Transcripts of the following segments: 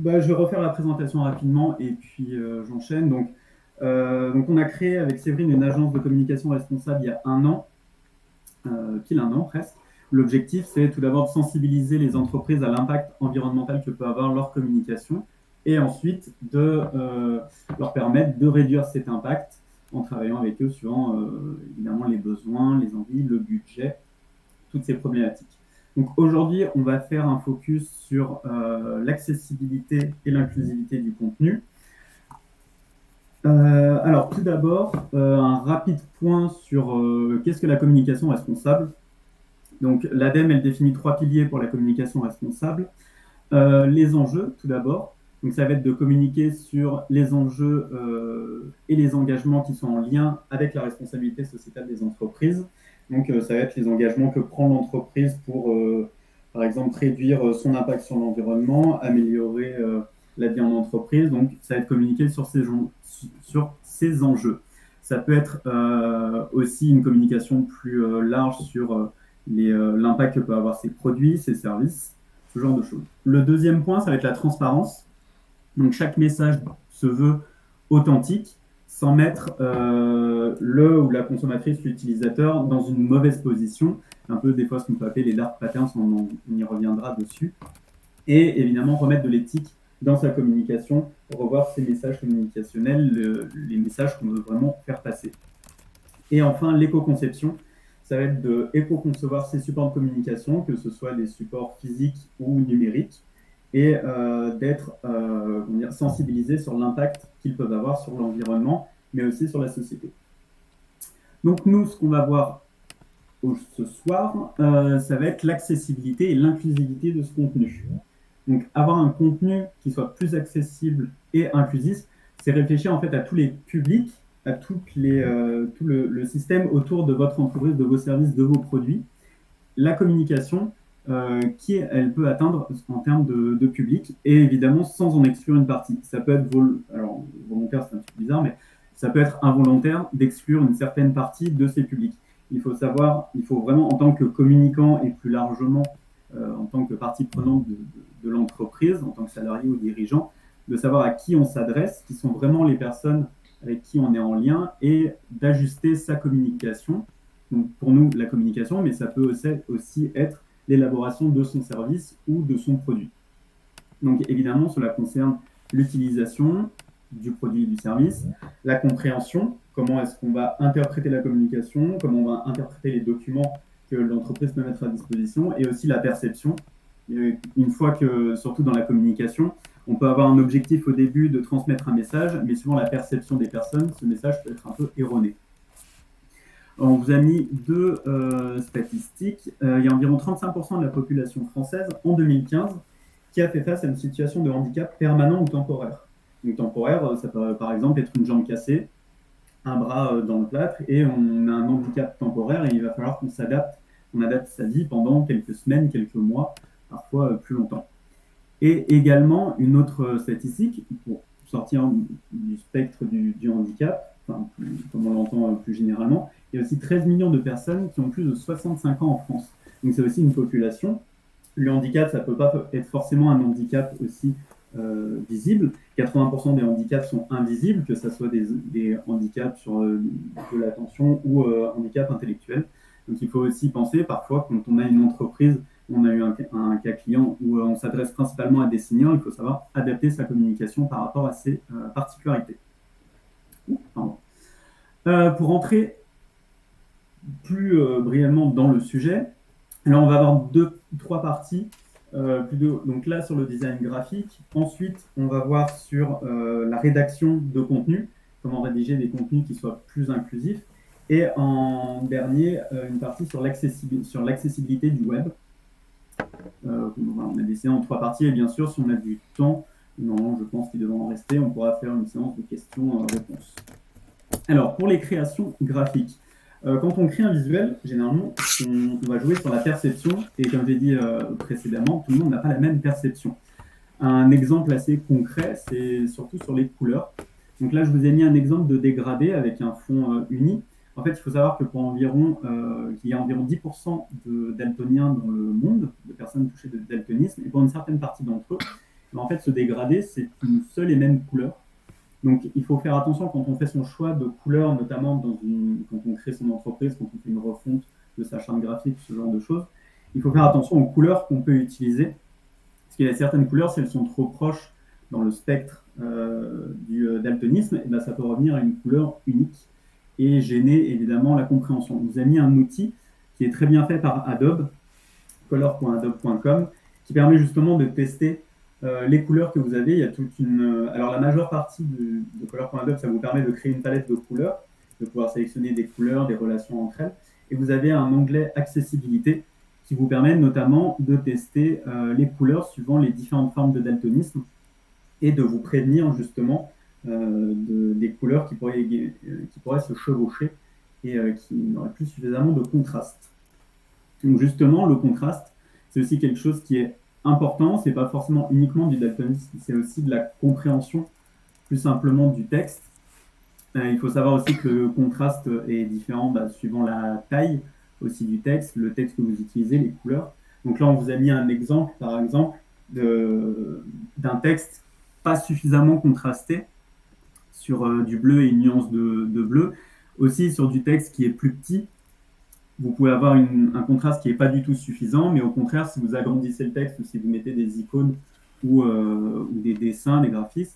Je vais refaire la présentation rapidement et puis j'enchaîne. Donc, on a créé avec Séverine une agence de communication responsable il y a un an, pile un an presque. L'objectif, c'est tout d'abord de sensibiliser les entreprises à l'impact environnemental que peut avoir leur communication et ensuite de leur permettre de réduire cet impact en travaillant avec eux suivant évidemment les besoins, les envies, le budget, toutes ces problématiques. Donc aujourd'hui, on va faire un focus sur l'accessibilité et l'inclusivité du contenu. Alors tout d'abord, un rapide point sur qu'est-ce que la communication responsable. Donc l'ADEME, elle définit 3 piliers pour la communication responsable. Les enjeux, tout d'abord. Donc ça va être de communiquer sur les enjeux et les engagements qui sont en lien avec la responsabilité sociétale des entreprises. Donc ça va être les engagements que prend l'entreprise pour, par exemple, réduire son impact sur l'environnement, améliorer la vie en entreprise. Donc ça va être communiquer sur ces enjeux. Ça peut être aussi une communication plus large sur l'impact que peuvent avoir ces produits, ces services, ce genre de choses. Le deuxième point, ça va être la transparence. Donc chaque message se veut authentique, sans mettre le ou la consommatrice, l'utilisateur, dans une mauvaise position. Un peu des fois ce qu'on peut appeler les dark patterns, on y reviendra dessus. Et évidemment remettre de l'éthique dans sa communication, revoir ses messages communicationnels, les messages qu'on veut vraiment faire passer. Et enfin, l'éco-conception, ça va être d'éco-concevoir ces supports de communication, que ce soit des supports physiques ou numériques, et d'être sensibilisé sur l'impact qu'ils peuvent avoir sur l'environnement, mais aussi sur la société. Donc nous, ce qu'on va voir ce soir, ça va être l'accessibilité et l'inclusivité de ce contenu. Donc avoir un contenu qui soit plus accessible et inclusif, c'est réfléchir en fait à tous les publics, à tout le système autour de votre entreprise, de vos services, de vos produits. La communication, elle peut atteindre en termes de public, et évidemment sans en exclure une partie. Ça peut être alors volontaire, c'est un petit peu bizarre, mais ça peut être involontaire d'exclure une certaine partie de ces publics. Il faut vraiment, en tant que communicant et plus largement en tant que partie prenante de l'entreprise, en tant que salarié ou dirigeant, de savoir à qui on s'adresse, qui sont vraiment les personnes avec qui on est en lien, et d'ajuster sa communication. Donc pour nous, la communication, mais ça peut aussi être l'élaboration de son service ou de son produit. Donc évidemment, cela concerne l'utilisation du produit et du service, la compréhension, comment est-ce qu'on va interpréter la communication, comment on va interpréter les documents que l'entreprise peut mettre à disposition, et aussi la perception. Une fois que, surtout dans la communication, on peut avoir un objectif au début de transmettre un message, mais suivant la perception des personnes, ce message peut être un peu erroné. On vous a mis deux statistiques. Il y a environ 35% de la population française en 2015 qui a fait face à une situation de handicap permanent ou temporaire. Donc temporaire, ça peut par exemple être une jambe cassée, un bras dans le plâtre, et on a un handicap temporaire et il va falloir qu'on adapte sa vie pendant quelques semaines, quelques mois, parfois plus longtemps. Et également, une autre statistique, pour sortir du spectre du handicap, enfin, comme on l'entend plus généralement, il y a aussi 13 millions de personnes qui ont plus de 65 ans en France. Donc c'est aussi une population. Le handicap, ça ne peut pas être forcément un handicap aussi visible. 80% des handicaps sont invisibles, que ce soit des handicaps sur de l'attention ou handicap intellectuel. Donc il faut aussi penser, parfois, quand on a une entreprise, on a eu un cas client où on s'adresse principalement à des seniors, il faut savoir adapter sa communication par rapport à ces particularités. Pour entrer plus brièvement dans le sujet, alors on va avoir trois parties. Donc là, sur le design graphique. Ensuite, on va voir sur la rédaction de contenu, comment rédiger des contenus qui soient plus inclusifs. Et en dernier, une partie sur l'accessibilité du web. On a décidé en trois parties, et bien sûr, si on a du temps, non, je pense qu'il devrait en rester, on pourra faire une séance de questions-réponses. Alors, pour les créations graphiques, quand on crée un visuel, généralement, on va jouer sur la perception, et comme j'ai dit précédemment, tout le monde n'a pas la même perception. Un exemple assez concret, c'est surtout sur les couleurs. Donc là, je vous ai mis un exemple de dégradé avec un fond uni. En fait, il faut savoir que qu'il y a environ 10% de daltoniens dans le monde, de personnes touchées de daltonisme, et pour une certaine partie d'entre eux, Mais en fait, ce dégradé, c'est une seule et même couleur. Donc, il faut faire attention quand on fait son choix de couleur, notamment quand on crée son entreprise, quand on fait une refonte de sa charte graphique, ce genre de choses. Il faut faire attention aux couleurs qu'on peut utiliser. Parce qu'il y a certaines couleurs, si elles sont trop proches dans le spectre du daltonisme, et ben, ça peut revenir à une couleur unique et gêner évidemment la compréhension. On vous a mis un outil qui est très bien fait par Adobe, color.adobe.com, qui permet justement de tester les couleurs que vous avez. Il y a toute une. Alors, la majeure partie de color.adobe, ça vous permet de créer une palette de couleurs, de pouvoir sélectionner des couleurs, des relations entre elles. Et vous avez un onglet accessibilité qui vous permet notamment de tester les couleurs suivant les différentes formes de daltonisme et de vous prévenir justement des couleurs qui pourraient se chevaucher et qui n'auraient plus suffisamment de contraste. Donc justement, le contraste, c'est aussi quelque chose qui est important. C'est pas forcément uniquement du daltonisme, c'est aussi de la compréhension plus simplement du texte. Il faut savoir aussi que le contraste est différent suivant la taille aussi du texte, le texte que vous utilisez, les couleurs. Donc là, on vous a mis un exemple, par exemple, d'un texte pas suffisamment contrasté sur du bleu et une nuance de bleu. Aussi sur du texte qui est plus petit, vous pouvez avoir un contraste qui n'est pas du tout suffisant, mais au contraire, si vous agrandissez le texte ou si vous mettez des icônes ou des dessins, des graphiques,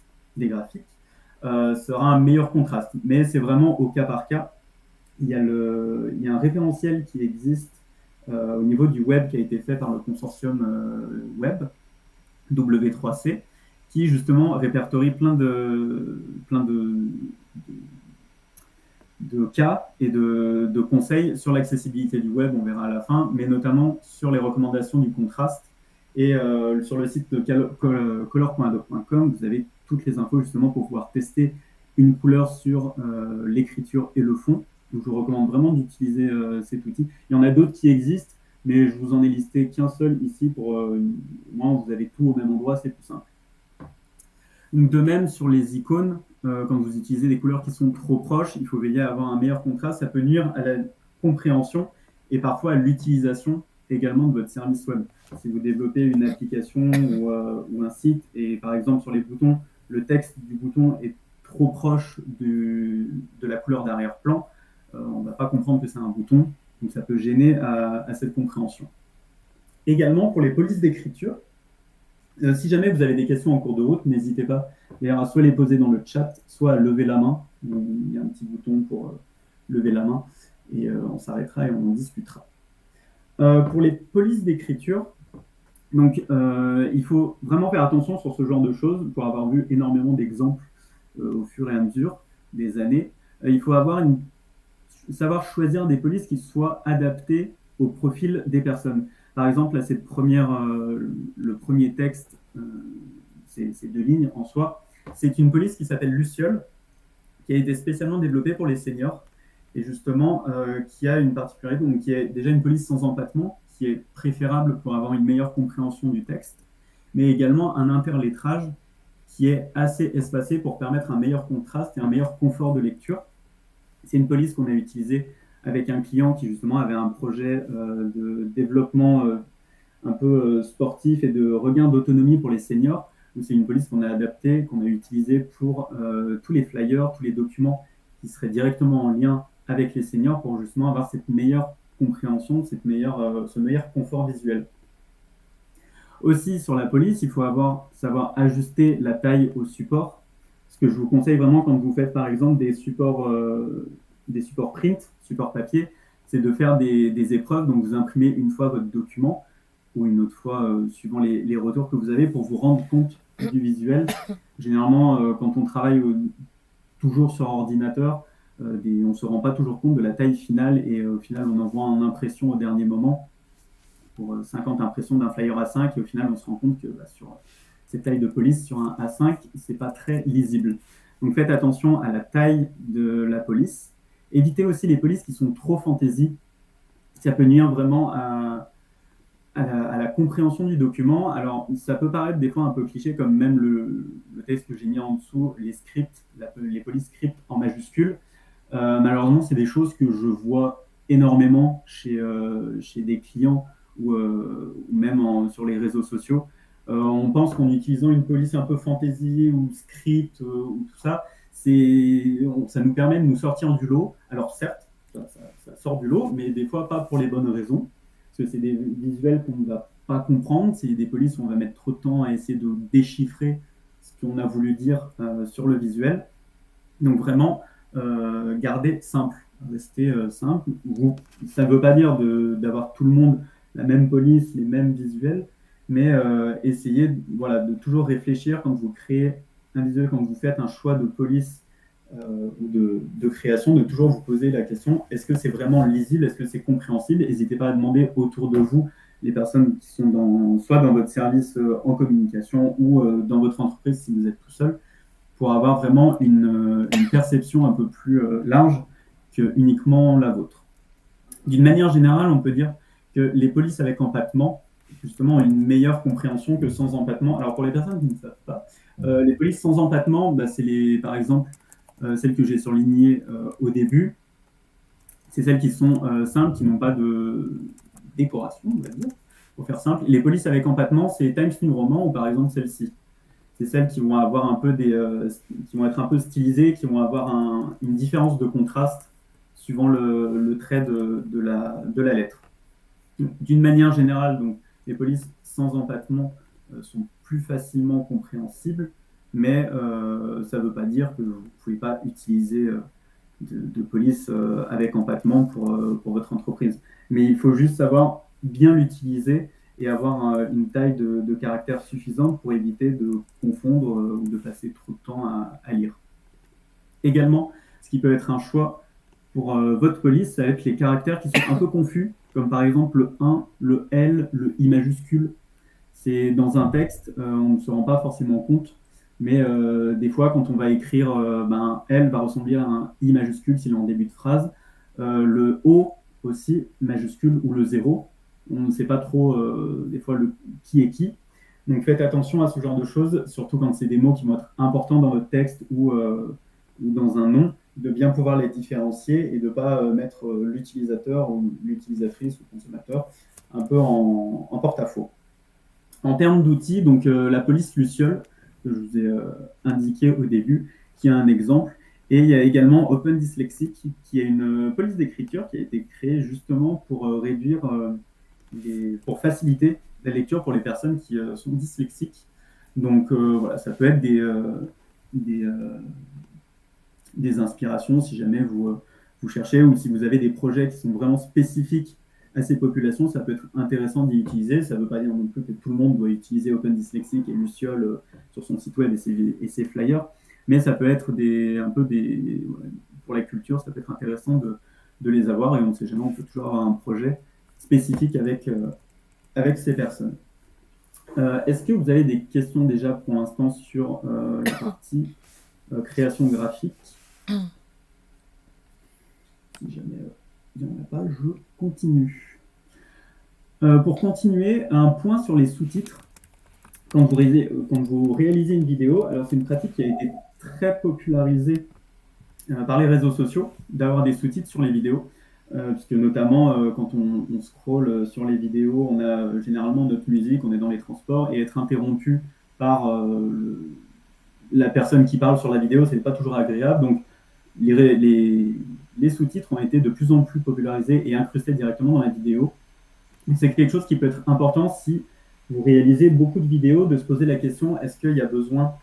sera un meilleur contraste. Mais c'est vraiment au cas par cas. Il y a un référentiel qui existe au niveau du web qui a été fait par le consortium web, W3C, qui justement répertorie plein de cas et de conseils sur l'accessibilité du web, on verra à la fin, mais notamment sur les recommandations du contraste. Et sur le site de color.adobe.com, vous avez toutes les infos justement pour pouvoir tester une couleur sur l'écriture et le fond. Donc je vous recommande vraiment d'utiliser cet outil. Il y en a d'autres qui existent, mais je vous en ai listé qu'un seul ici pour moi, vous avez tout au même endroit, c'est plus simple. Donc de même sur les icônes, quand vous utilisez des couleurs qui sont trop proches, il faut veiller à avoir un meilleur contraste. Ça peut nuire à la compréhension et parfois à l'utilisation également de votre service web. Si vous développez une application ou un site et par exemple sur les boutons, le texte du bouton est trop proche de la couleur d'arrière-plan, on ne va pas comprendre que c'est un bouton, donc ça peut gêner à cette compréhension. Également pour les polices d'écriture, si jamais vous avez des questions en cours de route, n'hésitez pas d'ailleurs à soit les poser dans le chat, soit à lever la main. Il y a un petit bouton pour lever la main et on s'arrêtera et on en discutera. Pour les polices d'écriture, donc il faut vraiment faire attention sur ce genre de choses. Pour avoir vu énormément d'exemples au fur et à mesure des années, il faut savoir choisir des polices qui soient adaptées au profil des personnes. Par exemple, là, le premier texte, c'est 2 lignes en soi. C'est une police qui s'appelle Luciole, qui a été spécialement développée pour les seniors, et justement, qui a une particularité, donc qui est déjà une police sans empattement, qui est préférable pour avoir une meilleure compréhension du texte, mais également un interlettrage qui est assez espacé pour permettre un meilleur contraste et un meilleur confort de lecture. C'est une police qu'on a utilisée avec un client qui justement avait un projet de développement un peu sportif et de regain d'autonomie pour les seniors. Donc c'est une police qu'on a adaptée, qu'on a utilisée pour tous les flyers, tous les documents qui seraient directement en lien avec les seniors pour justement avoir cette meilleure compréhension, ce meilleur confort visuel. Aussi sur la police, il faut savoir ajuster la taille au support. Ce que je vous conseille vraiment quand vous faites par exemple des supports print, supports papier, c'est de faire des épreuves. Donc vous imprimez une fois votre document ou une autre fois suivant les retours que vous avez pour vous rendre compte du visuel. Généralement, quand on travaille toujours sur ordinateur, on ne se rend pas toujours compte de la taille finale et au final on envoie en impression au dernier moment pour 50 impressions d'un flyer A5 et au final on se rend compte que sur cette taille de police sur un A5, c'est pas très lisible. Donc faites attention à la taille de la police. Évitez aussi les polices qui sont trop fantaisie. Ça peut nuire vraiment à la compréhension du document. Alors ça peut paraître des fois un peu cliché, comme même le texte que j'ai mis en dessous, les scripts, les police scripts en majuscules. Malheureusement, c'est des choses que je vois énormément chez des clients ou même sur les réseaux sociaux. On pense qu'en utilisant une police un peu fantasy ou script ou tout ça, ça nous permet de nous sortir du lot. Alors certes, ça sort du lot, mais des fois pas pour les bonnes raisons, parce que c'est des visuels qu'on ne va pas comprendre, c'est des polices où on va mettre trop de temps à essayer de déchiffrer ce qu'on a voulu dire sur le visuel. Donc vraiment, garder simple, rester simple. Ça ne veut pas dire d'avoir tout le monde la même police, les mêmes visuels, mais essayer voilà, de toujours réfléchir quand vous créez un visuel, quand vous faites un choix de police ou de création, de toujours vous poser la question, est-ce que c'est vraiment lisible, est-ce que c'est compréhensible? N'hésitez pas à demander autour de vous les personnes qui sont soit dans votre service en communication ou dans votre entreprise si vous êtes tout seul, pour avoir vraiment une perception un peu plus large que uniquement la vôtre. D'une manière générale, on peut dire que les polices avec empattement, justement, ont une meilleure compréhension que sans empattement. Alors, pour les personnes qui ne savent pas, les polices sans empattement, bah, c'est par exemple celles que j'ai surlignées au début. C'est celles qui sont simples, qui n'ont pas de décoration, on va dire, pour faire simple. Les polices avec empattement, c'est Times New Roman ou par exemple celle-ci. C'est celles qui vont avoir un peu qui vont être un peu stylisées, qui vont avoir une différence de contraste suivant le trait de la lettre. D'une manière générale, donc, les polices sans empattement sont plus facilement compréhensibles, mais ça ne veut pas dire que vous ne pouvez pas utiliser de police avec empattement pour votre entreprise. Mais il faut juste savoir bien l'utiliser et avoir une taille de caractère suffisante pour éviter de confondre ou de passer trop de temps à lire. Également, ce qui peut être un choix pour votre police, ça va être les caractères qui sont un peu confus, comme par exemple le 1, le L, le I majuscule. C'est dans un texte, on ne se rend pas forcément compte, mais des fois, quand on va écrire, L va ressembler à un I majuscule s'il est en début de phrase. Le O aussi, majuscule, ou le 0. On ne sait pas trop, des fois, qui est qui. Donc faites attention à ce genre de choses, surtout quand c'est des mots qui vont être importants dans votre texte ou dans un nom, de bien pouvoir les différencier et de ne pas mettre l'utilisateur ou l'utilisatrice ou le consommateur un peu en porte-à-faux. En termes d'outils, donc la police Luciole, que je vous ai indiqué au début, qui est un exemple. Et il y a également Open Dyslexic, qui est une police d'écriture qui a été créée justement pour réduire, pour faciliter la lecture pour les personnes qui sont dyslexiques. Donc voilà, ça peut être des inspirations si jamais vous cherchez ou si vous avez des projets qui sont vraiment spécifiques à ces populations, ça peut être intéressant d'y utiliser. Ça ne veut pas dire non plus que tout le monde doit utiliser Open Dyslexic et Luciole sur son site web et ses flyers, mais ça peut être pour la culture, ça peut être intéressant de les avoir et on ne sait jamais, on peut toujours avoir un projet spécifique avec ces personnes. Est-ce que vous avez des questions déjà pour l'instant sur la partie création graphique? Si jamais il n'y en a pas, je continue. Pour continuer, un point sur les sous-titres. Quand vous réalisez une vidéo, alors c'est une pratique qui a été très popularisée par les réseaux sociaux, d'avoir des sous-titres sur les vidéos, puisque notamment quand on scrolle sur les vidéos, on a généralement notre musique, on est dans les transports, et être interrompu par la personne qui parle sur la vidéo, c'est pas toujours agréable. Donc les sous-titres ont été de plus en plus popularisés et incrustés directement dans la vidéo. C'est quelque chose qui peut être important si vous réalisez beaucoup de vidéos, de se poser la question, est-ce qu'il y a besoin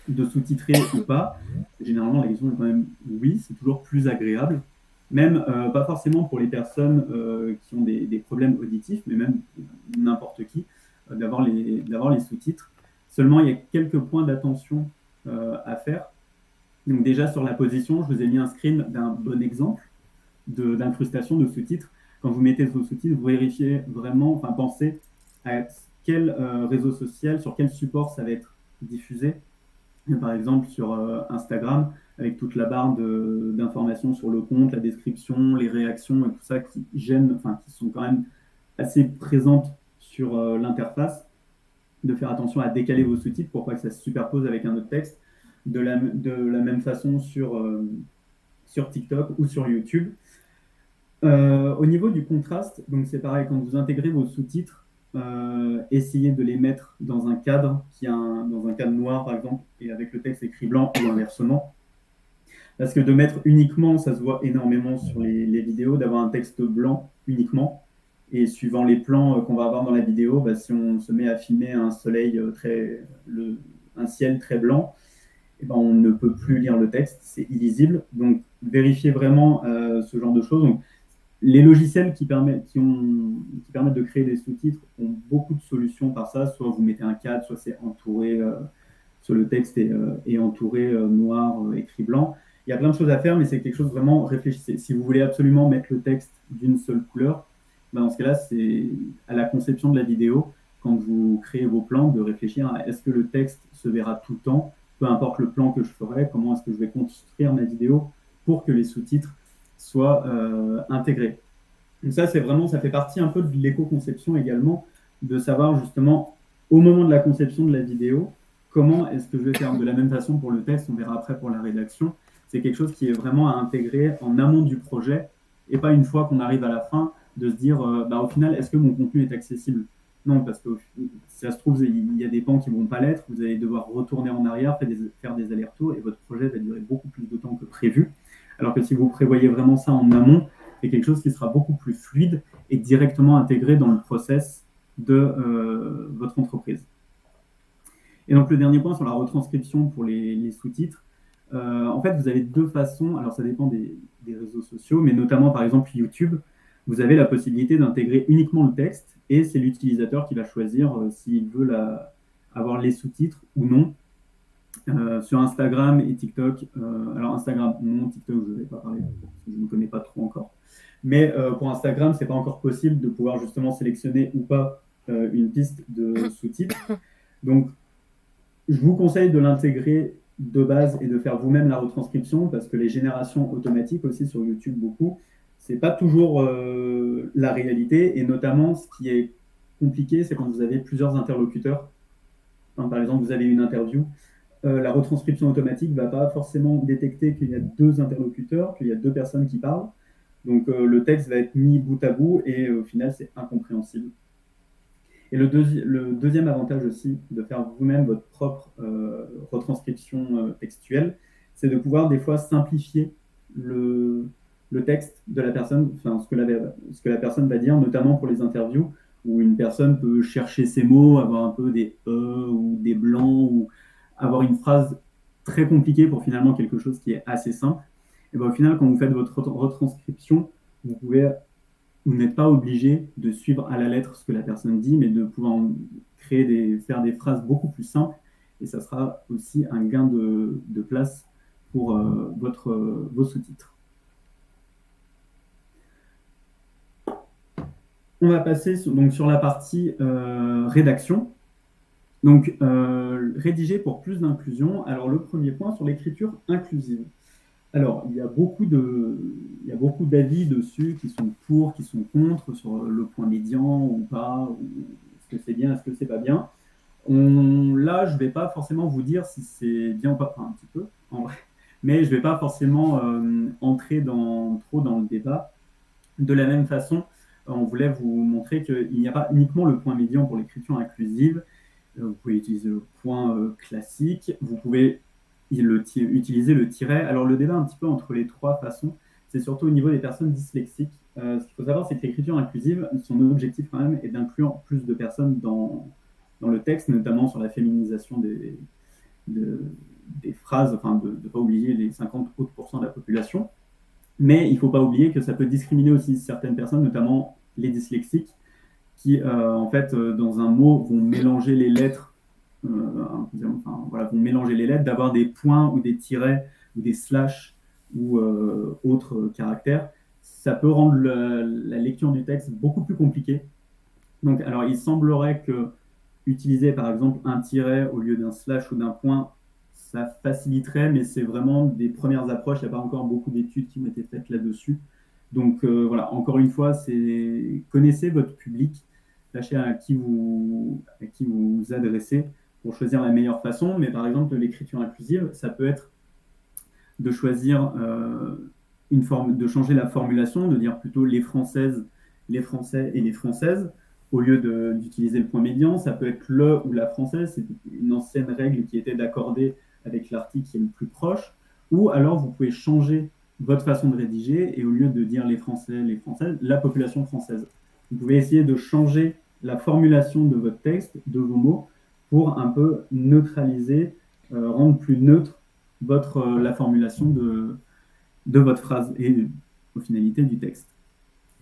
de sous-titrer ou pas? Généralement, la question est quand même oui, c'est toujours plus agréable. Même pas forcément pour les personnes qui ont des problèmes auditifs, mais même n'importe qui, d'avoir les sous-titres. Seulement, il y a quelques points d'attention à faire. Donc déjà, sur la position, je vous ai mis un screen d'un bon exemple d'incrustation de sous-titres. Quand vous mettez vos sous-titres, vous vérifiez vraiment, pensez à quel réseau social, sur quel support ça va être diffusé. Par exemple, sur Instagram, avec toute la barre d'informations sur le compte, la description, les réactions et tout ça qui sont quand même assez présentes sur l'interface, de faire attention à décaler vos sous-titres pour pas que ça se superpose avec un autre texte. De la même façon sur TikTok ou sur YouTube. Au niveau du contraste, donc c'est pareil, quand vous intégrez vos sous-titres, essayer de les mettre dans un cadre dans un cadre noir, par exemple, et avec le texte écrit blanc ou inversement. Parce que de mettre uniquement, ça se voit énormément sur les vidéos, d'avoir un texte blanc uniquement. Et suivant les plans qu'on va avoir dans la vidéo, bah, si on se met à filmer un soleil un ciel très blanc, eh ben, on ne peut plus lire le texte, c'est illisible. Donc, vérifiez vraiment ce genre de choses. Donc, les logiciels qui permettent de créer des sous-titres ont beaucoup de solutions par ça. Soit vous mettez un cadre, soit c'est entouré, soit le texte est entouré noir, écrit blanc. Il y a plein de choses à faire, mais c'est quelque chose vraiment réfléchissez. Si vous voulez absolument mettre le texte d'une seule couleur, ben dans ce cas-là, c'est à la conception de la vidéo, quand vous créez vos plans, de réfléchir à est-ce que le texte se verra tout le temps, peu importe le plan que je ferai, comment est-ce que je vais construire ma vidéo pour que les sous-titres soient intégrés. Donc ça, ça fait partie un peu de l'éco-conception également, de savoir justement, au moment de la conception de la vidéo, comment est-ce que je vais faire de la même façon pour le texte, on verra après pour la rédaction. C'est quelque chose qui est vraiment à intégrer en amont du projet, et pas une fois qu'on arrive à la fin, de se dire, au final, est-ce que mon contenu est accessible? Non, parce que si ça se trouve, il y a des pans qui ne vont pas l'être, vous allez devoir retourner en arrière, faire des allers-retours, et votre projet va durer beaucoup plus de temps que prévu. Alors que si vous prévoyez vraiment ça en amont, c'est quelque chose qui sera beaucoup plus fluide et directement intégré dans le process de votre entreprise. Et donc le dernier point sur la retranscription pour les sous-titres, en fait vous avez deux façons, alors ça dépend des réseaux sociaux, mais notamment par exemple YouTube, vous avez la possibilité d'intégrer uniquement le texte et c'est l'utilisateur qui va choisir s'il veut avoir les sous-titres ou non. Sur Instagram et TikTok, alors Instagram, non, TikTok, je ne vais pas parler parce que je ne connais pas trop encore. Mais pour Instagram, ce n'est pas encore possible de pouvoir justement sélectionner ou pas une piste de sous-titres. Donc, je vous conseille de l'intégrer de base et de faire vous-même la retranscription parce que les générations automatiques aussi sur YouTube, beaucoup, ce n'est pas toujours la réalité. Et notamment, ce qui est compliqué, c'est quand vous avez plusieurs interlocuteurs. Enfin, par exemple, vous avez une interview. La retranscription automatique ne va pas forcément détecter qu'il y a deux interlocuteurs, qu'il y a deux personnes qui parlent. Donc le texte va être mis bout à bout et au final, c'est incompréhensible. Et le deuxième avantage aussi de faire vous-même votre propre retranscription textuelle, c'est de pouvoir des fois simplifier le texte de la personne, enfin ce que la personne va dire, notamment pour les interviews, où une personne peut chercher ses mots, avoir un peu des E ou des blancs, ou avoir une phrase très compliquée pour finalement quelque chose qui est assez simple. Et bien, au final, quand vous faites votre retranscription, vous n'êtes pas obligé de suivre à la lettre ce que la personne dit, mais de pouvoir faire des phrases beaucoup plus simples. Et ça sera aussi un gain de place pour vos sous-titres. On va passer sur la partie rédaction. Donc, rédiger pour plus d'inclusion. Alors, le premier point sur l'écriture inclusive. Alors, il y a beaucoup d'avis dessus qui sont pour, qui sont contre, sur le point médian ou pas, ou est-ce que c'est bien, est-ce que c'est pas bien. Là, je ne vais pas forcément vous dire si c'est bien ou pas, enfin un petit peu, en vrai, mais je ne vais pas forcément entrer trop dans le débat. De la même façon, on voulait vous montrer qu'il n'y a pas uniquement le point médian pour l'écriture inclusive. Vous pouvez utiliser le point classique, vous pouvez utiliser le tiret. Alors le débat un petit peu entre les trois façons, c'est surtout au niveau des personnes dyslexiques. Ce qu'il faut savoir, c'est que l'écriture inclusive, son objectif quand même est d'inclure plus de personnes dans le texte, notamment sur la féminisation des phrases, enfin de ne pas oublier les 50 autres % de la population. Mais il ne faut pas oublier que ça peut discriminer aussi certaines personnes, notamment les dyslexiques, qui, en fait, dans un mot, vont mélanger les lettres, vont mélanger les lettres, d'avoir des points ou des tirets ou des slash ou autres caractères. Ça peut rendre la lecture du texte beaucoup plus compliquée. Donc, alors, il semblerait que utiliser, par exemple, un tiret au lieu d'un slash ou d'un point, ça faciliterait, mais c'est vraiment des premières approches. Il n'y a pas encore beaucoup d'études qui ont été faites là-dessus. Donc voilà, encore une fois, connaissez votre public, sachez à qui vous adressez pour choisir la meilleure façon. Mais par exemple, l'écriture inclusive, ça peut être de choisir de changer la formulation, de dire plutôt les Françaises, les Français et les Françaises, au lieu d'utiliser le point médian. Ça peut être le ou la française, c'est une ancienne règle qui était d'accordé avec l'article qui est le plus proche. Ou alors vous pouvez changer votre façon de rédiger et au lieu de dire les Français, les Françaises, la population française. Vous pouvez essayer de changer la formulation de votre texte, de vos mots, pour un peu neutraliser, rendre plus neutre la formulation de votre phrase et aux finalités du texte.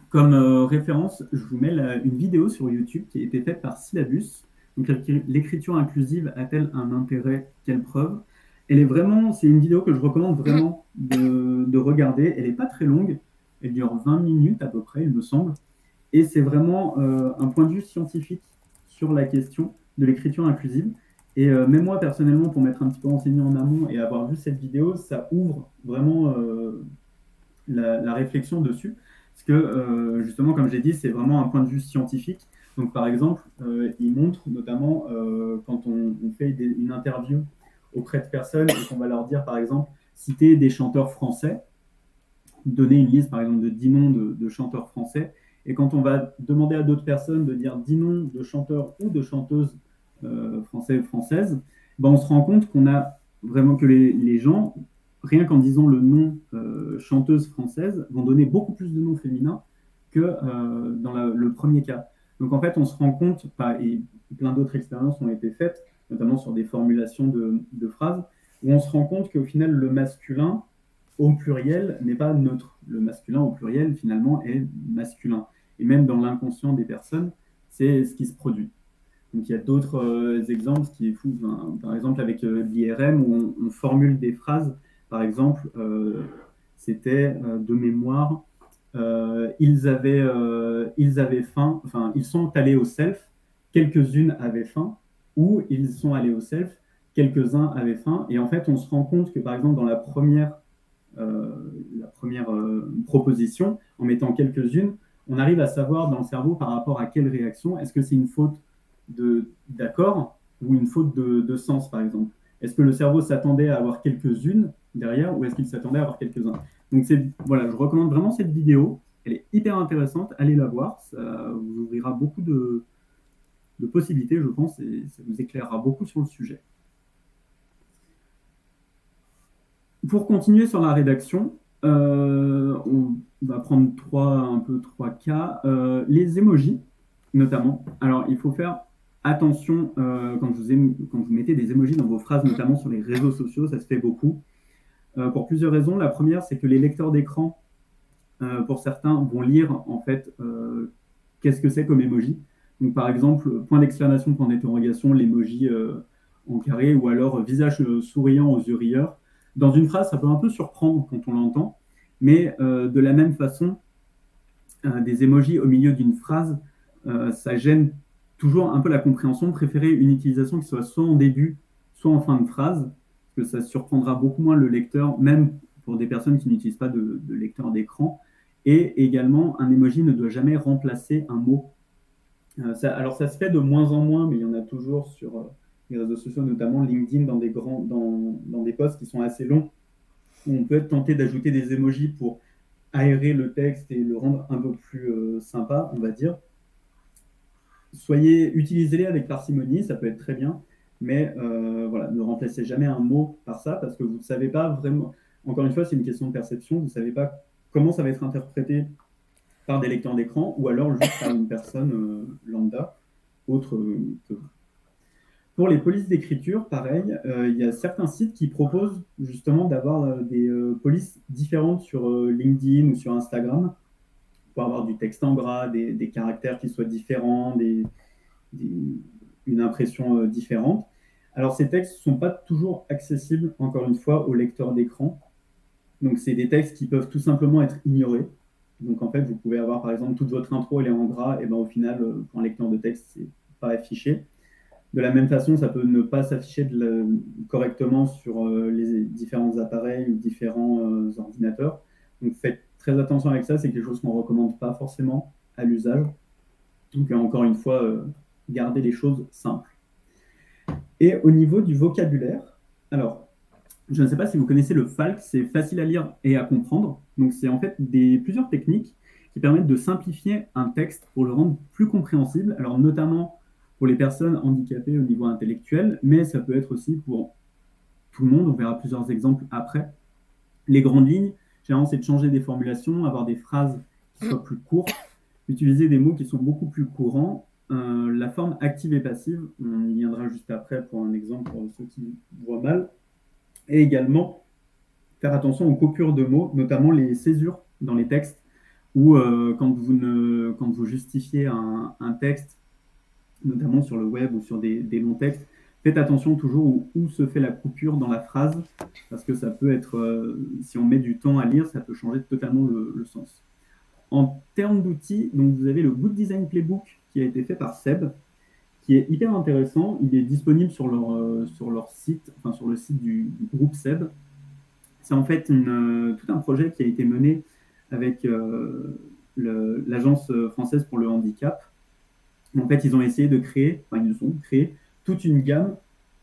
Comme référence, je vous mets une vidéo sur YouTube qui a été faite par Syllabus. Donc, l'écriture inclusive a-t-elle un intérêt? Quelle preuve? C'est une vidéo que je recommande vraiment de regarder. Elle n'est pas très longue, elle dure 20 minutes à peu près, il me semble. Et c'est vraiment un point de vue scientifique sur la question de l'écriture inclusive. Et même moi, personnellement, pour m'être un petit peu renseigné en amont et avoir vu cette vidéo, ça ouvre vraiment la réflexion dessus. Parce que, justement, comme j'ai dit, c'est vraiment un point de vue scientifique. Donc, par exemple, il montre notamment quand on fait une interview auprès de personnes et qu'on va leur dire, par exemple, citer des chanteurs français, donner une liste, par exemple, de 10 noms de chanteurs français. Et quand on va demander à d'autres personnes de dire 10 noms de chanteurs ou de chanteuses français ou françaises, ben on se rend compte qu'on a vraiment que les gens, rien qu'en disant le nom chanteuse française, vont donner beaucoup plus de noms féminins que dans le premier cas. Donc en fait, on se rend compte, et plein d'autres expériences ont été faites, notamment sur des formulations de phrases, où on se rend compte qu'au final, le masculin au pluriel n'est pas neutre. Le masculin au pluriel, finalement, est masculin. Et même dans l'inconscient des personnes, c'est ce qui se produit. Donc il y a d'autres exemples, ce qui est fou, par exemple avec l'IRM, où on formule des phrases. Par exemple, c'était de mémoire, ils avaient faim, enfin, ils sont allés au self, quelques-unes avaient faim, ou ils sont allés au self, quelques-uns avaient faim. Et en fait, on se rend compte que, par exemple, dans la première proposition, en mettant quelques-unes, on arrive à savoir dans le cerveau par rapport à quelle réaction, est-ce que c'est une faute d'accord ou une faute de sens, par exemple. Est-ce que le cerveau s'attendait à avoir quelques-unes derrière ou est-ce qu'il s'attendait à avoir quelques-uns? Donc voilà, je recommande vraiment cette vidéo. Elle est hyper intéressante, allez la voir, ça vous ouvrira beaucoup de possibilités, je pense, et ça vous éclairera beaucoup sur le sujet. Pour continuer sur la rédaction, on va prendre trois cas. Les emojis, notamment. Alors, il faut faire attention quand vous mettez des emojis dans vos phrases, notamment sur les réseaux sociaux, ça se fait beaucoup. Pour plusieurs raisons. La première, c'est que les lecteurs d'écran, pour certains, vont lire en fait qu'est-ce que c'est comme emoji. Donc, par exemple, point d'exclamation, point d'interrogation, l'emoji en carré, ou alors visage souriant aux yeux rieurs. Dans une phrase, ça peut un peu surprendre quand on l'entend, mais de la même façon, des emojis au milieu d'une phrase, ça gêne toujours un peu la compréhension. Préférez une utilisation qui soit soit en début, soit en fin de phrase, parce que ça surprendra beaucoup moins le lecteur, même pour des personnes qui n'utilisent pas de lecteur d'écran. Et également, un emoji ne doit jamais remplacer un mot. Alors, ça se fait de moins en moins, mais il y en a toujours sur les réseaux sociaux, notamment LinkedIn, dans des posts qui sont assez longs, où on peut être tenté d'ajouter des emojis pour aérer le texte et le rendre un peu plus sympa, on va dire. Utilisez-les avec parcimonie, ça peut être très bien, mais voilà, ne remplacez jamais un mot par ça, parce que vous ne savez pas vraiment, encore une fois, c'est une question de perception, vous ne savez pas comment ça va être interprété par des lecteurs d'écran, ou alors juste par une personne lambda, autre que vous. Pour les polices d'écriture, pareil, il y a certains sites qui proposent justement d'avoir des polices différentes sur LinkedIn ou sur Instagram pour avoir du texte en gras, des caractères qui soient différents, une impression différente. Alors ces textes ne sont pas toujours accessibles, encore une fois, aux lecteurs d'écran. Donc c'est des textes qui peuvent tout simplement être ignorés. Donc en fait, vous pouvez avoir par exemple toute votre intro, elle est en gras, et ben au final, pour un lecteur de texte, c'est pas affiché. De la même façon, ça peut ne pas s'afficher correctement sur les différents appareils ou différents ordinateurs. Donc faites très attention avec ça, c'est quelque chose qu'on ne recommande pas forcément à l'usage. Donc encore une fois, gardez les choses simples. Et au niveau du vocabulaire, alors, je ne sais pas si vous connaissez le FALC, c'est facile à lire et à comprendre. Donc c'est en fait plusieurs techniques qui permettent de simplifier un texte pour le rendre plus compréhensible, alors notamment pour les personnes handicapées au niveau intellectuel, mais ça peut être aussi pour tout le monde, on verra plusieurs exemples après. Les grandes lignes, généralement, c'est de changer des formulations, avoir des phrases qui soient plus courtes, utiliser des mots qui sont beaucoup plus courants. La forme active et passive, on y viendra juste après pour un exemple pour ceux qui voient mal, et également faire attention aux coupures de mots, notamment les césures dans les textes, ou quand vous justifiez un texte, notamment sur le web ou sur des longs textes, faites attention toujours où se fait la coupure dans la phrase, parce que ça peut être, si on met du temps à lire, ça peut changer totalement le sens. En termes d'outils, donc vous avez le Good Design Playbook qui a été fait par Seb, qui est hyper intéressant. Il est disponible sur leur site, enfin sur le site du groupe Seb. C'est en fait tout un projet qui a été mené avec l'Agence française pour le handicap. En fait, ils ont essayé de créer, enfin ils ont créé toute une gamme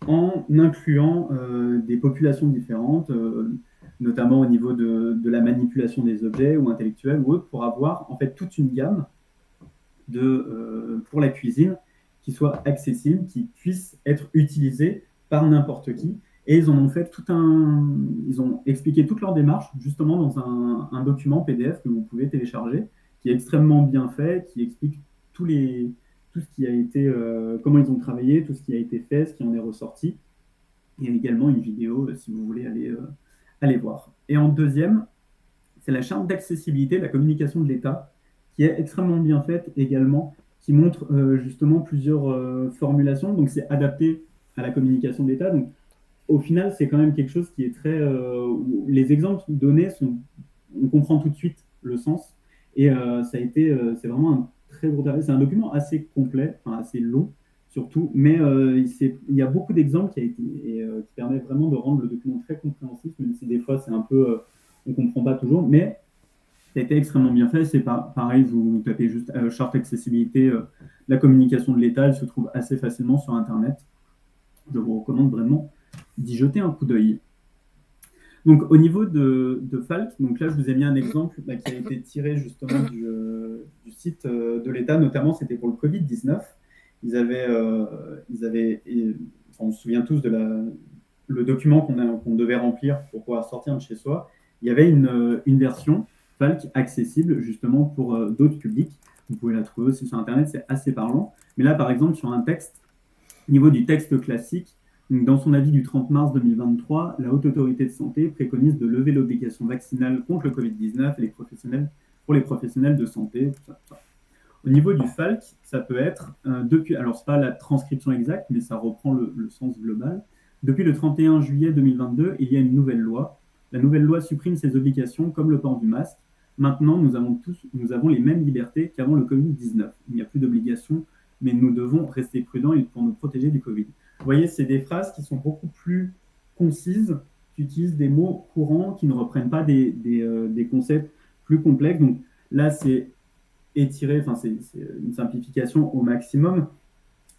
en incluant des populations différentes, notamment au niveau de la manipulation des objets ou intellectuels ou autres, pour avoir en fait toute une gamme pour la cuisine qui soit accessible, qui puisse être utilisée par n'importe qui. Et ils en ont fait ils ont expliqué toute leur démarche justement dans un document PDF que vous pouvez télécharger, qui est extrêmement bien fait, qui explique tout ce qui a été, comment ils ont travaillé, tout ce qui a été fait, ce qui en est ressorti. Il y a également une vidéo si vous voulez aller voir. Et en deuxième, c'est la charte d'accessibilité de la communication de l'État, qui est extrêmement bien faite également, qui montre justement plusieurs formulations. Donc c'est adapté à la communication de l'État. Donc au final, c'est quand même quelque chose qui est très... les exemples donnés, on comprend tout de suite le sens. Et c'est vraiment un très gros travail. C'est un document assez complet, enfin assez long surtout, mais il y a beaucoup d'exemples qui permettent vraiment de rendre le document très compréhensif, même si des fois c'est un peu... on ne comprend pas toujours, mais ça a été extrêmement bien fait. C'est pareil, vous tapez juste charte accessibilité, la communication de l'État, elle se trouve assez facilement sur Internet. Je vous recommande vraiment d'y jeter un coup d'œil. Donc au niveau de Falk, donc là je vous ai mis un exemple qui a été tiré justement du site de l'État, notamment c'était pour le Covid-19. On se souvient tous le document qu'on devait remplir pour pouvoir sortir de chez soi. Il y avait une version Falk accessible justement pour d'autres publics. Vous pouvez la trouver aussi sur Internet, c'est assez parlant. Mais là, par exemple, sur un texte, au niveau du texte classique, donc dans son avis du 30 mars 2023, la Haute Autorité de Santé préconise de lever l'obligation vaccinale contre le Covid-19 pour les professionnels de santé. Tout ça. Au niveau du FALC, ça peut être alors c'est pas la transcription exacte, mais ça reprend le sens global. Depuis le 31 juillet 2022, il y a une nouvelle loi. La nouvelle loi supprime ces obligations comme le port du masque. Maintenant, nous avons les mêmes libertés qu'avant le Covid-19. Il n'y a plus d'obligation, mais nous devons rester prudents pour nous protéger du Covid. Vous voyez, c'est des phrases qui sont beaucoup plus concises, qui utilisent des mots courants, qui ne reprennent pas des concepts plus complexes. Donc là, c'est étiré, enfin c'est une simplification au maximum.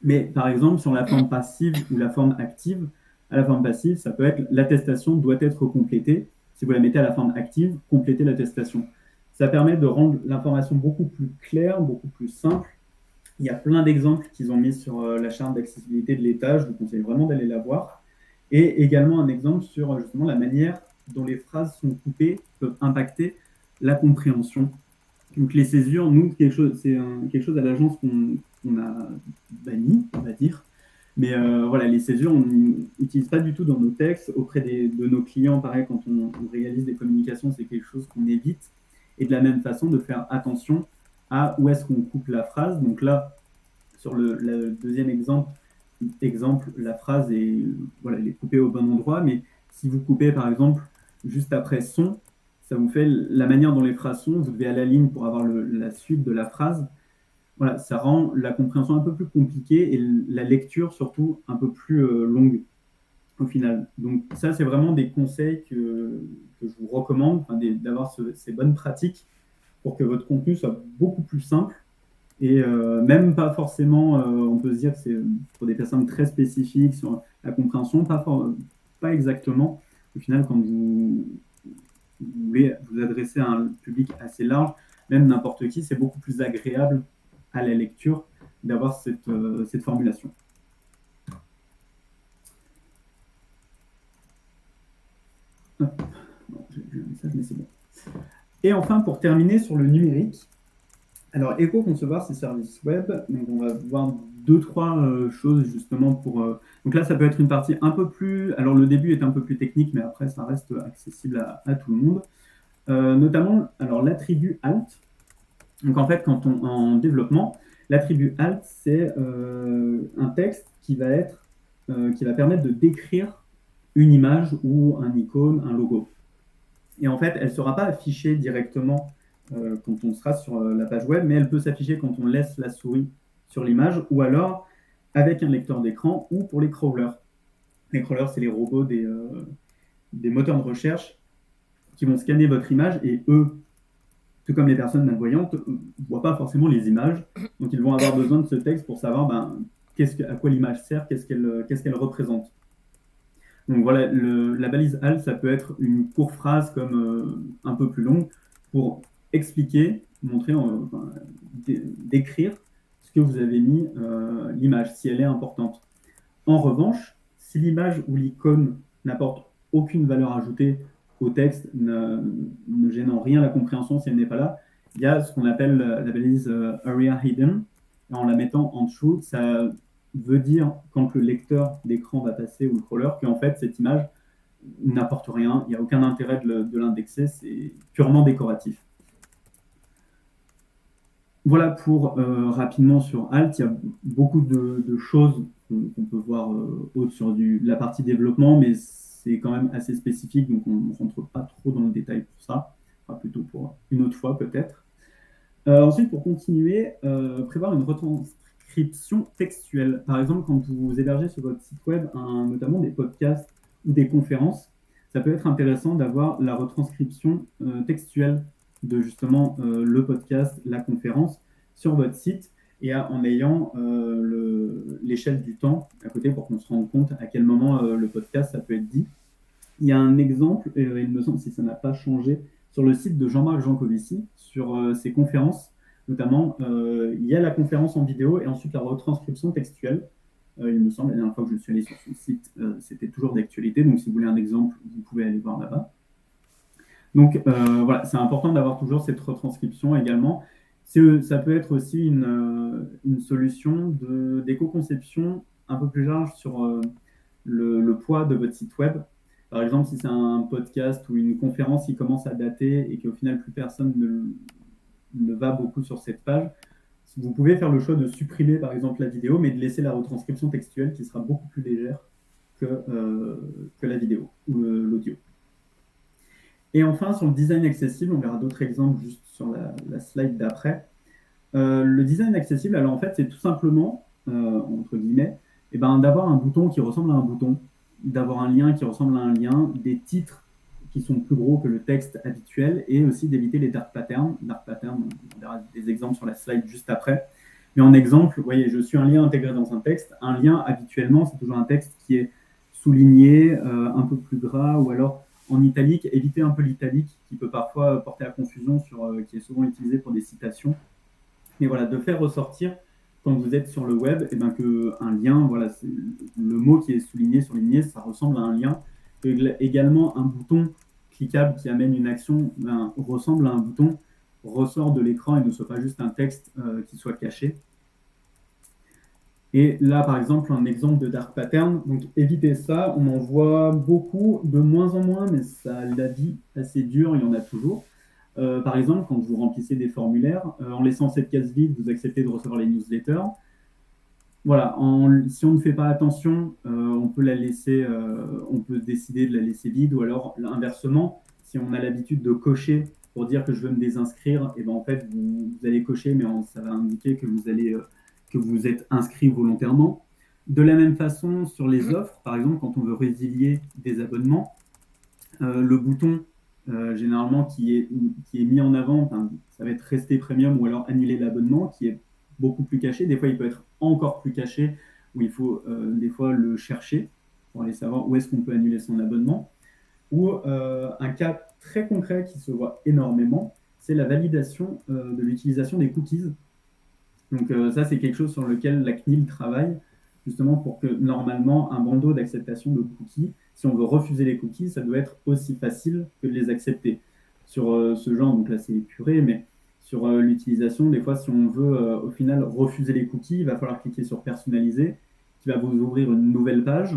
Mais par exemple, sur la forme passive ou la forme active, à la forme passive, ça peut être l'attestation doit être complétée. Si vous la mettez à la forme active, complétez l'attestation. Ça permet de rendre l'information beaucoup plus claire, beaucoup plus simple. Il y a plein d'exemples qu'ils ont mis sur la charte d'accessibilité de l'État. Je vous conseille vraiment d'aller la voir. Et également un exemple sur justement la manière dont les phrases sont coupées peuvent impacter la compréhension. Donc les césures, nous, c'est quelque chose à l'agence qu'on a banni, on va dire. Mais voilà, les césures, on n'utilise pas du tout dans nos textes. Auprès de nos clients, pareil, quand on réalise des communications, c'est quelque chose qu'on évite. Et de la même façon, de faire attention à où est-ce qu'on coupe la phrase. Donc là, sur le deuxième exemple, la phrase est, voilà, elle est coupée au bon endroit. Mais si vous coupez, par exemple, juste après son, ça vous fait la manière dont les phrases sont. Vous devez aller à la ligne pour avoir la suite de la phrase. Voilà, ça rend la compréhension un peu plus compliquée et la lecture surtout un peu plus longue au final. Donc ça, c'est vraiment des conseils que je vous recommande, d'avoir ces bonnes pratiques pour que votre contenu soit beaucoup plus simple et même pas forcément, on peut se dire que c'est pour des personnes très spécifiques sur la compréhension, pas exactement. Au final, quand vous voulez vous adresser à un public assez large, même n'importe qui, c'est beaucoup plus agréable à la lecture d'avoir cette formulation. Hop. Bon, j'ai vu un message, mais c'est bon. Et enfin, pour terminer sur le numérique, alors éco-concevoir ces services web, donc on va voir deux, trois choses justement pour... donc là, ça peut être une partie un peu plus... Alors le début est un peu plus technique, mais après, ça reste accessible à tout le monde. Notamment, alors l'attribut alt. Donc en fait, quand on en développement, l'attribut alt, c'est un texte qui va permettre de décrire une image ou un icône, un logo. Et en fait, elle ne sera pas affichée directement quand on sera sur la page web, mais elle peut s'afficher quand on laisse la souris sur l'image ou alors avec un lecteur d'écran ou pour les crawlers. Les crawlers, c'est les robots des moteurs de recherche qui vont scanner votre image et eux, tout comme les personnes malvoyantes, ne voient pas forcément les images. Donc, ils vont avoir besoin de ce texte pour savoir à quoi l'image sert, qu'est-ce qu'elle représente. Donc voilà, la balise alt, ça peut être une courte phrase comme un peu plus longue pour expliquer, montrer, décrire ce que vous avez mis, l'image, si elle est importante. En revanche, si l'image ou l'icône n'apporte aucune valeur ajoutée au texte, ne gênant rien à la compréhension si elle n'est pas là, il y a ce qu'on appelle la balise Area Hidden. En la mettant en dessous, ça veut dire, quand le lecteur d'écran va passer ou le crawler, qu'en fait, cette image n'apporte rien, il n'y a aucun intérêt de l'indexer, c'est purement décoratif. Voilà pour rapidement sur Alt. Il y a beaucoup de choses qu'on peut voir autres sur la partie développement, mais c'est quand même assez spécifique, donc on ne rentre pas trop dans le détail pour ça. Enfin, plutôt pour une autre fois peut-être. Ensuite, pour continuer, prévoir une retranscription textuelle. Par exemple, quand vous hébergez sur votre site web notamment des podcasts ou des conférences, ça peut être intéressant d'avoir la retranscription textuelle de justement le podcast, la conférence sur votre site et en ayant l'échelle du temps à côté pour qu'on se rende compte à quel moment le podcast ça peut être dit. Il y a un exemple, il me semble, si ça n'a pas changé, sur le site de Jean-Marc Jancovici, sur ses conférences, notamment, il y a la conférence en vidéo et ensuite la retranscription textuelle. Il me semble, la dernière fois que je suis allé sur son site, c'était toujours d'actualité. Donc, si vous voulez un exemple, vous pouvez aller voir là-bas. Donc, voilà, c'est important d'avoir toujours cette retranscription également. Ça peut être aussi une solution d'éco-conception un peu plus large sur le poids de votre site web. Par exemple, si c'est un podcast ou une conférence qui commence à dater et qu'au final, plus personne ne va beaucoup sur cette page, vous pouvez faire le choix de supprimer, par exemple, la vidéo, mais de laisser la retranscription textuelle qui sera beaucoup plus légère que la vidéo ou l'audio. Et enfin, sur le design accessible, on verra d'autres exemples juste sur la slide d'après. Le design accessible, alors en fait, c'est tout simplement, entre guillemets, d'avoir un bouton qui ressemble à un bouton, d'avoir un lien qui ressemble à un lien, des titres qui sont plus gros que le texte habituel, et aussi d'éviter les dark patterns. Dark patterns, on verra des exemples sur la slide juste après. Mais en exemple, vous voyez, je suis un lien intégré dans un texte. Un lien, habituellement, c'est toujours un texte qui est souligné, un peu plus gras, ou alors en italique. Éviter un peu l'italique, qui peut parfois porter à confusion, qui est souvent utilisé pour des citations. Mais voilà, de faire ressortir, quand vous êtes sur le web, qu'un lien, voilà, c'est le mot qui est souligné, surligné, ça ressemble à un lien. Également, un bouton cliquable qui amène une action ressemble à un bouton, ressort de l'écran et ne soit pas juste un texte qui soit caché. Et là, par exemple, un exemple de dark pattern. Donc, évitez ça. On en voit beaucoup, de moins en moins, mais ça l'a dit assez dur, il y en a toujours. Par exemple, quand vous remplissez des formulaires, en laissant cette case vide, vous acceptez de recevoir les newsletters. Voilà, si on ne fait pas attention, on peut on peut décider de la laisser vide, ou alors inversement, si on a l'habitude de cocher pour dire que je veux me désinscrire, et en fait, vous allez cocher, mais ça va indiquer que vous êtes inscrit volontairement. De la même façon, sur les offres, par exemple, quand on veut résilier des abonnements, le bouton généralement qui est mis en avant, ça va être rester premium ou alors annuler l'abonnement, qui est beaucoup plus caché. Des fois, il peut être encore plus caché, où il faut des fois le chercher pour aller savoir où est-ce qu'on peut annuler son abonnement. Ou un cas très concret qui se voit énormément, c'est la validation de l'utilisation des cookies. Donc ça, c'est quelque chose sur lequel la CNIL travaille, justement pour que normalement, un bandeau d'acceptation de cookies, si on veut refuser les cookies, ça doit être aussi facile que de les accepter. Sur ce genre, donc là c'est épuré, mais sur l'utilisation, des fois, si on veut au final refuser les cookies, il va falloir cliquer sur personnaliser, qui va vous ouvrir une nouvelle page,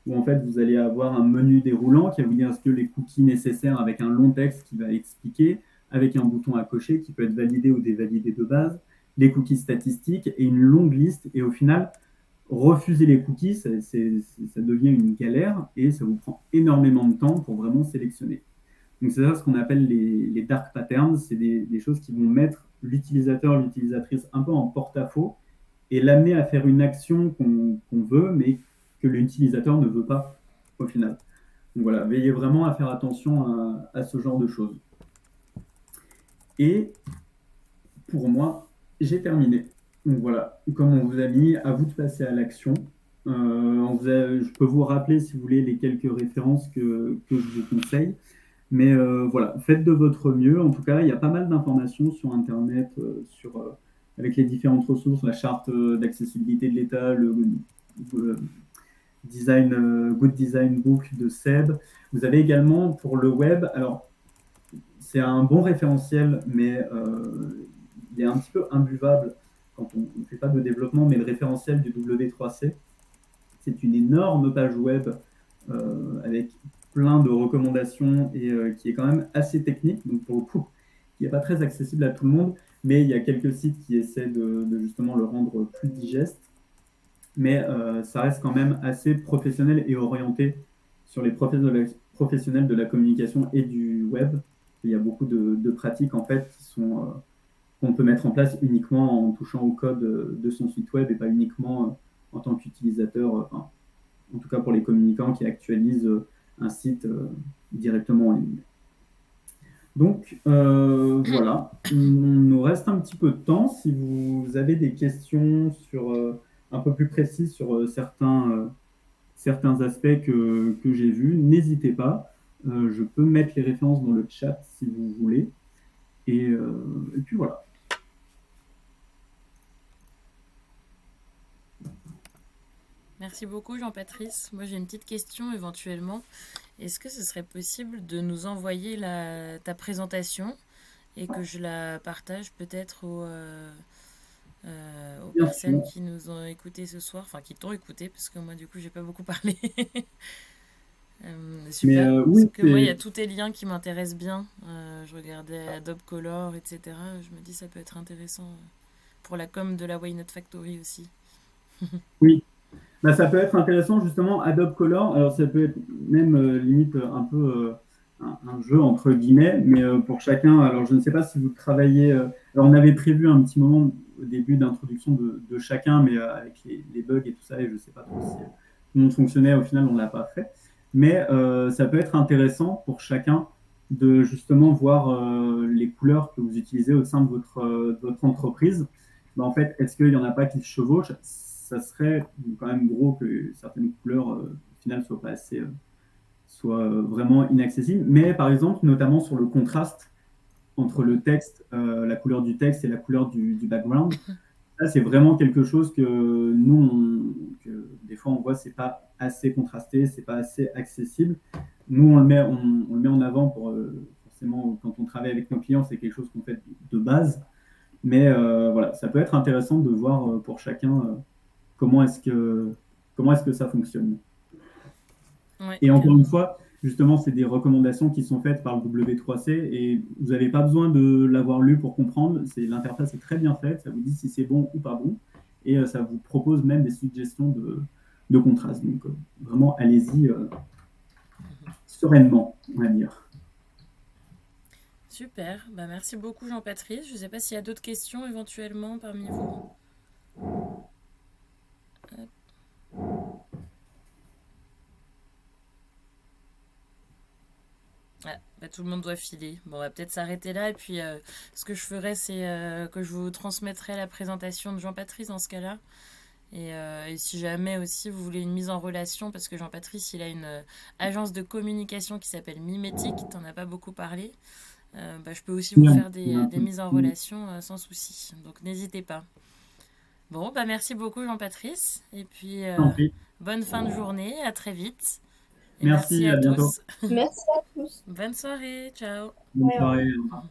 où en fait vous allez avoir un menu déroulant qui va vous dire est-ce que les cookies nécessaires avec un long texte qui va expliquer, avec un bouton à cocher qui peut être validé ou dévalidé de base, les cookies statistiques et une longue liste. Et au final, refuser les cookies, ça devient une galère et ça vous prend énormément de temps pour vraiment sélectionner. Donc c'est ça ce qu'on appelle les dark patterns, c'est des choses qui vont mettre l'utilisateur, l'utilisatrice un peu en porte-à-faux et l'amener à faire une action qu'on veut, mais que l'utilisateur ne veut pas au final. Donc voilà, veillez vraiment à faire attention à ce genre de choses. Et pour moi, j'ai terminé. Donc voilà, comme on vous a mis, à vous de passer à l'action. Je peux vous rappeler, si vous voulez, les quelques références que je vous conseille. Mais voilà, faites de votre mieux. En tout cas, il y a pas mal d'informations sur Internet, avec les différentes ressources, la charte d'accessibilité de l'État, le design, Good Design Book de Seb. Vous avez également pour le web, alors c'est un bon référentiel, mais il est un petit peu imbuvable quand on ne fait pas de développement, mais le référentiel du W3C, c'est une énorme page web avec plein de recommandations et qui est quand même assez technique, donc pour le coup, qui n'est pas très accessible à tout le monde, mais il y a quelques sites qui essaient de justement le rendre plus digeste, mais ça reste quand même assez professionnel et orienté sur les professionnels de la communication et du web. Il y a beaucoup de pratiques en fait qu'on peut mettre en place uniquement en touchant au code de son site web et pas uniquement en tant qu'utilisateur, enfin, en tout cas pour les communicants qui actualisent un site directement en ligne. Donc voilà, il nous reste un petit peu de temps. Si vous avez des questions un peu plus précises sur certains aspects que j'ai vus, n'hésitez pas. Je peux mettre les références dans le chat si vous voulez. Et puis voilà. Merci beaucoup Jean-Patrice. Moi j'ai une petite question éventuellement. Est-ce que ce serait possible de nous envoyer ta présentation et que je la partage peut-être aux Bien personnes sûr. qui nous ont écouté ce soir, enfin qui t'ont écouté, parce que moi du coup j'ai pas beaucoup parlé. Mais Super, parce oui, que moi il y a tous tes liens qui m'intéressent bien. Je regardais Adobe Color, etc. Je me dis ça peut être intéressant pour la com de la Why Not Factory aussi. oui. Bah, ça peut être intéressant justement Adobe Color. Alors ça peut être même limite un peu un jeu entre guillemets, mais pour chacun. Alors je ne sais pas si vous travaillez. Alors on avait prévu un petit moment au début d'introduction de chacun, mais avec les bugs et tout ça, et je ne sais pas trop si tout le monde fonctionnait. Au final, on ne l'a pas fait. Mais ça peut être intéressant pour chacun de justement voir les couleurs que vous utilisez au sein de votre entreprise. Bah, en fait, est-ce qu'il n'y en a pas qui se chevauchent? Ça serait quand même gros que certaines couleurs, au final, soient vraiment inaccessibles. Mais par exemple, notamment sur le contraste entre le texte, la couleur du texte et la couleur du background, ça, c'est vraiment quelque chose que que des fois, on voit, c'est pas assez contrasté, c'est pas assez accessible. Nous, on le met en avant pour, forcément, quand on travaille avec nos clients, c'est quelque chose qu'on fait de base. Mais voilà, ça peut être intéressant de voir pour chacun comment est-ce que ça fonctionne. Ouais, Et encore une carrément. fois, justement, c'est des recommandations qui sont faites par le W3C et vous n'avez pas besoin de l'avoir lu pour comprendre. L'interface est très bien faite, ça vous dit si c'est bon ou pas bon et ça vous propose même des suggestions de contraste. Donc vraiment, allez-y sereinement, on va dire. Super, bah merci beaucoup Jean-Patrice. Je ne sais pas s'il y a d'autres questions éventuellement parmi vous. Hop. Ah, bah, tout le monde doit filer. Bon, on va peut-être s'arrêter là. Et puis, ce que je ferai, c'est que je vous transmettrai la présentation de Jean-Patrice dans ce cas-là. Et si jamais aussi vous voulez une mise en relation, parce que Jean-Patrice, il a une agence de communication qui s'appelle Mimétique, t'en as pas beaucoup parlé. je peux aussi vous Bien, faire bien. des mises en relation sans souci. Donc n'hésitez pas. Bon, merci beaucoup Jean-Patrice. Et puis, T'en prie. bonne fin de journée, à très vite. Et merci Merci, à à bientôt. tous. Merci à tous. Bonne soirée, ciao. Bonne Ouais, soirée. Au revoir.